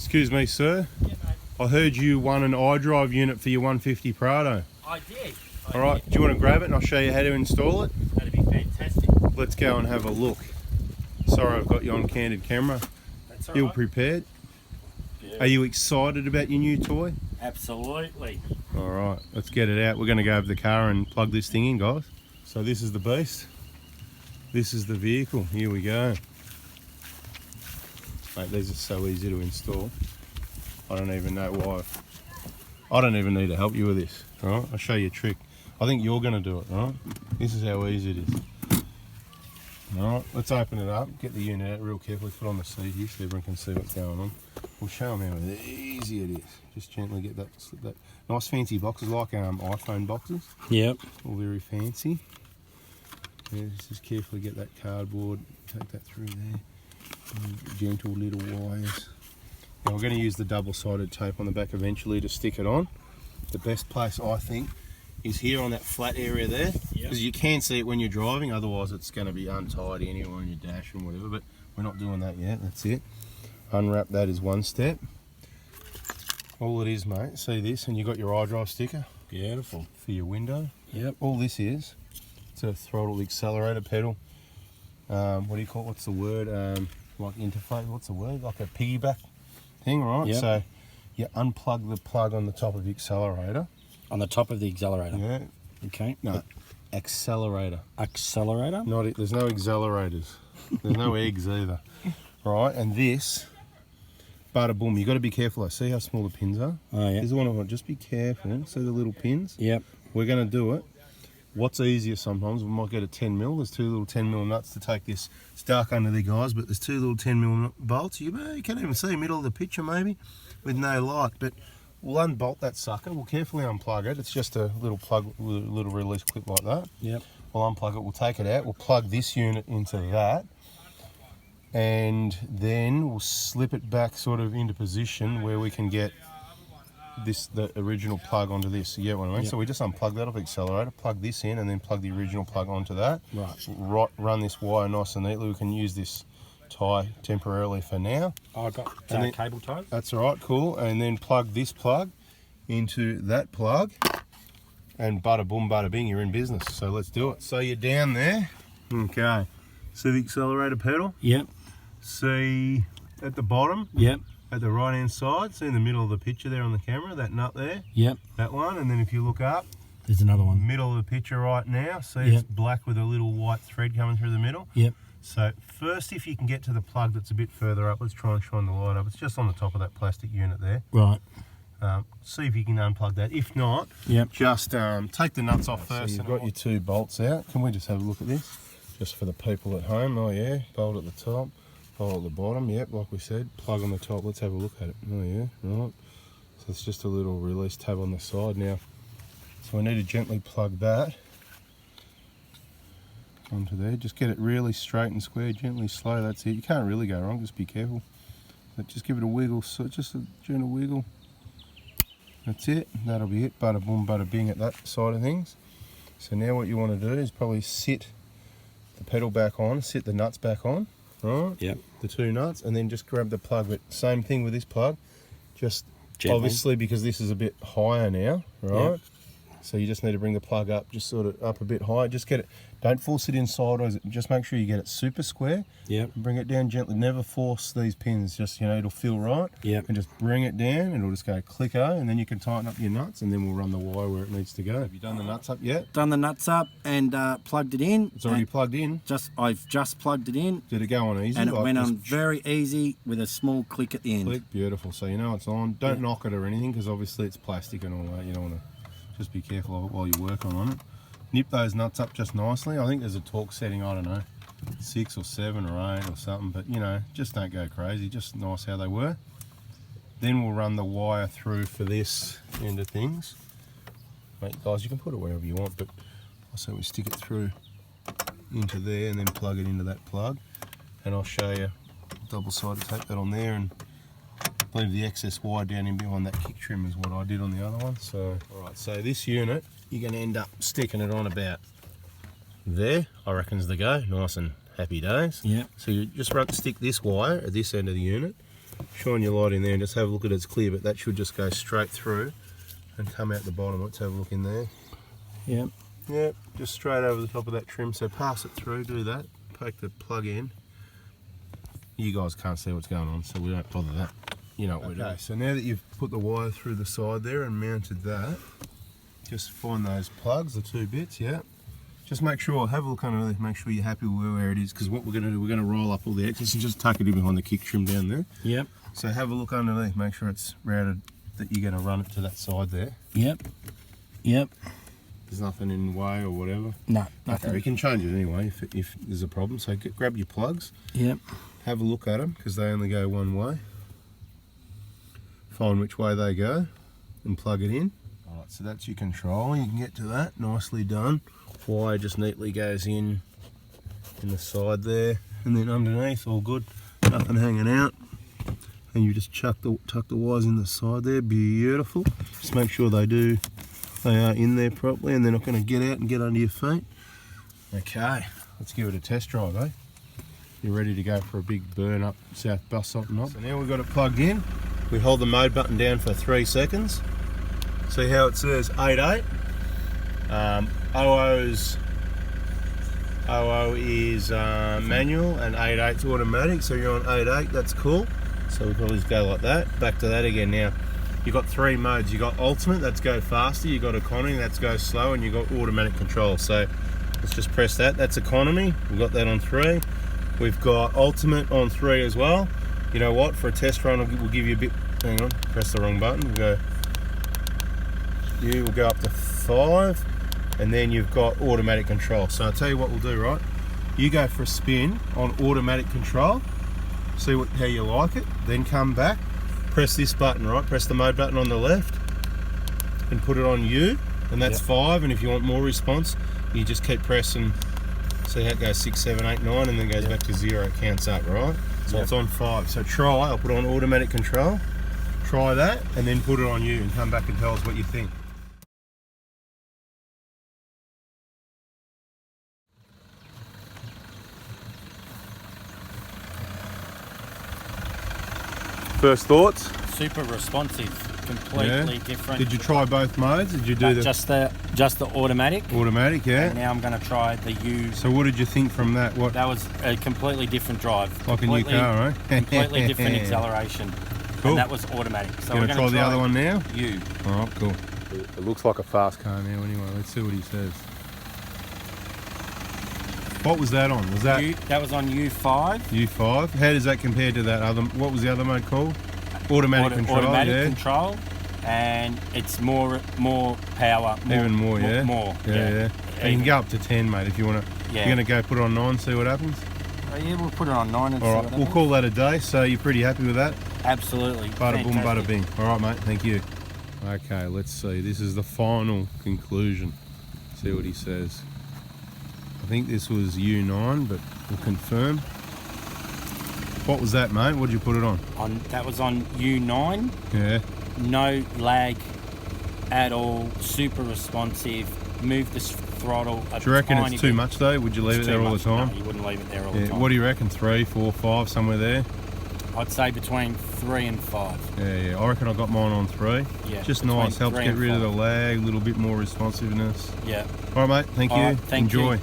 Excuse me, sir. Yeah, mate. I heard you won an iDRIVE unit for your 150 Prado. I did. All right, do you want to grab it and I'll show you how to install it? That'd be fantastic. Let's go and have a look. Sorry, I've got you on candid camera. That's all Feel right. prepared? Yeah. Are you excited about your new toy? Absolutely. All right, let's get it out. We're going to go over the car and plug this thing in, guys. So this is the beast. This is the vehicle. Here we go. Mate, these are so easy to install. I don't even know why. I don't even need to help you with this. All right, I'll show you a trick. I think you're going to do it, right? This is how easy it is. All right, let's open it up. Get the unit out real carefully. Put it on the seat here so everyone can see what's going on. We'll show them how easy it is. Just gently get that, slip that. Nice fancy boxes like iPhone boxes. Yep. All very fancy. Yeah, just carefully get that cardboard, take that through there. Gentle little wires. Now we're going to use the double-sided tape on the back eventually to stick it on. The best place, I think, is here on that flat area there, because you can see it when you're driving, otherwise it's going to be untidy anywhere on your dash and whatever, but we're not doing that yet. That's it. Unwrap that is one step. All it is, mate, see this, and you've got your iDRIVE sticker. Beautiful. For your window. Yep. All this is, it's a throttle accelerator pedal. What do you call it? What's the word? Like interface, what's the word? Like a piggyback thing, right? Yep. So you unplug the plug on the top of the accelerator. On the top of the accelerator. Yeah. Okay. No, accelerator. Accelerator? Not it. There's no accelerators. There's no eggs either. Right, and this, bada boom. You got to be careful. I see how small the pins are. Oh yeah. This is one I want. Just be careful. See the little pins? Yep. We're going to do it. What's easier sometimes, we might get a 10 mil. There's two little 10 mil nuts to take this. It's dark under there, guys, but there's two little 10 mil bolts. You can't even see middle of the picture maybe with no light, but we'll unbolt that sucker. We'll carefully unplug it. It's just a little plug with a little release clip like that. Yep. We'll unplug it, we'll take it out, we'll plug this unit into that, and then we'll slip it back sort of into position where we can get the original plug onto this. You get what I mean? Yep. So we just unplug that off the accelerator, plug this in, and then plug the original plug onto that. Right. Run this wire nice and neatly. We can use this tie temporarily for now. Oh, I got then, cable ties. That's all right, cool. And then plug this plug into that plug, and bada boom, bada bing, you're in business. So let's do it. So you're down there. Okay. See the accelerator pedal? Yep. See at the bottom? Yep. At the right hand side, see in the middle of the picture there on the camera, that nut there? Yep. That one, and then if you look up, There's another one. middle of the picture right now, see Yep. it's black with a little white thread coming through the middle? Yep. So first, if you can get to the plug that's a bit further up, let's try and shine the light up. It's just on the top of that plastic unit there. Right. See if you can unplug that. If not, Yep. just take the nuts off first. So you've got and your two bolts out. Can we just have a look at this? Just for the people at home. Oh yeah, bolt at the top. Bolt at the bottom, yep, like we said, plug on the top. Let's have a look at it. Oh yeah, right. So it's just a little release tab on the side now. So I need to gently plug that onto there. Just get it really straight and square, gently slow, that's it. You can't really go wrong, just be careful. But just give it a wiggle, so just a gentle wiggle. That's it, that'll be it. Bada boom, bada bing at that side of things. So now what you want to do is probably sit the pedal back on, sit the nuts back on. Right? Yep. The two nuts, and then just grab the plug. But same thing with this plug, just Gently. obviously because this is a bit higher now, right? Yep. So you just need to bring the plug up, just sort of up a bit higher. Just get it, don't force it in sideways, just make sure you get it super square. Yep. Bring it down gently, never force these pins, just, you know, it'll feel right. Yep. And just bring it down, and it'll just go click-o, and then you can tighten up your nuts, and then we'll run the wire where it needs to go. Have you done the nuts up yet? Done the nuts up and plugged it in. It's already plugged in. I've just plugged it in. Did it go on easy? And it Like went just on very easy with a small click at the end. Click, beautiful. So you know it's on. Don't knock it or anything, because obviously it's plastic and all that. You don't want to. Just be careful of it while you're working on it. Nip those nuts up just nicely. I think there's a torque setting, I don't know, 6 or 7 or 8 or something, but you know, just don't go crazy, just nice how they were. Then we'll run the wire through for this end of things. Mate, guys, you can put it wherever you want, but I say we stick it through into there and then plug it into that plug. And I'll show you double-sided tape that on there, and leave the excess wire down in behind that kick trim is what I did on the other one. So, alright, so this unit, you're going to end up sticking it on about there, I reckon is the go. Nice and happy days. Yeah. So you just stick this wire at this end of the unit, shine your light in there and just have a look at it. It's clear, but that should just go straight through and come out the bottom. Let's have a look in there. Yep. Yep, just straight over the top of that trim. So pass it through, do that, poke the plug in. You guys can't see what's going on, so we don't bother that. You know what we're doing. So now that you've put the wire through the side there and mounted that, just find those plugs, the 2 bits, yeah. Just make sure, have a look underneath, make sure you're happy with where it is, because what we're going to do, we're going to roll up all the excess and just tuck it in behind the kick trim down there. Yep. So have a look underneath, make sure it's routed, that you're going to run it to that side there. Yep. Yep. There's nothing in the way or whatever. No, Okay, nothing. we can change it anyway if there's a problem. So grab your plugs, Yep. have a look at them, because they only go one way. Find which way they go and plug it in. Alright, so that's your control. You can get to that, nicely done. Wire just neatly goes in the side there, and then underneath, all good, nothing hanging out. And you just tuck the wires in the side there, beautiful. Just make sure they are in there properly and they're not going to get out and get under your feet. Okay, let's give it a test drive, eh? You're ready to go for a big burn up south bus stop knob. So now we've got it plugged in. We hold the mode button down for 3 seconds. See how it says 8.8. OO is manual and 8.8 is automatic, so you're on 8.8, that's cool. So we'll probably just go like that. Back to that again now. You've got 3 modes. You've got ultimate, that's go faster. You've got economy, that's go slow, and you've got automatic control. So let's just press that. That's economy. We've got that on 3. We've got ultimate on 3 as well. You know what? For a test run, we'll give you a bit. Hang on, press the wrong button. We'll go. We'll go up to 5, and then you've got automatic control. So I'll tell you what we'll do, right? You go for a spin on automatic control. See how you like it. Then come back. Press this button, right? Press the mode button on the left and put it on U, and that's 5. And if you want more response, you just keep pressing. See how it goes 6, 7, 8, 9, and then goes back to 0. It counts up, right? So it's on 5. So try. I'll put on automatic control. Try that, and then put it on U, and come back and tell us what you think. First thoughts? Super responsive, completely different. Did you try both modes? Did you do just the automatic? Automatic, yeah. And now I'm going to try the U. So what did you think from that? What? That was a completely different drive. Like a new car, right? Completely different acceleration. Cool. And that was automatic. So we're we're going to try the other one now? U. All right, cool. It looks like a fast car now anyway. Let's see what he says. What was that on? Was that that was on U5. U5. How does that compare to that other? What was the other mode called? Automatic control. Automatic control, and it's more power. Even more, yeah. More. Yeah. And you can go up to 10, mate, if you want to. Yeah. You're going to go put it on 9, see what happens. Yeah, we'll put it on 9 and see what happens. We'll call that a day. So you're pretty happy with that? Absolutely. Bada boom, bada bing. All right, mate. Thank you. Okay, let's see. This is the final conclusion. See what he says. I think this was U9, but we'll confirm. What was that, mate? What did you put it on? That was on U9. Yeah. No lag at all. Super responsive. Move the throttle. Do you reckon it's too much though? Would you leave it there all the time? No, you wouldn't leave it there all the time. What do you reckon? 3, 4, 5, somewhere there? I'd say between 3 and 5. Yeah. I reckon I got mine on 3. Yeah. Just nice. Helps get rid of the lag, a little bit more responsiveness. Yeah. All right, mate. Thank you. Thank you. Enjoy.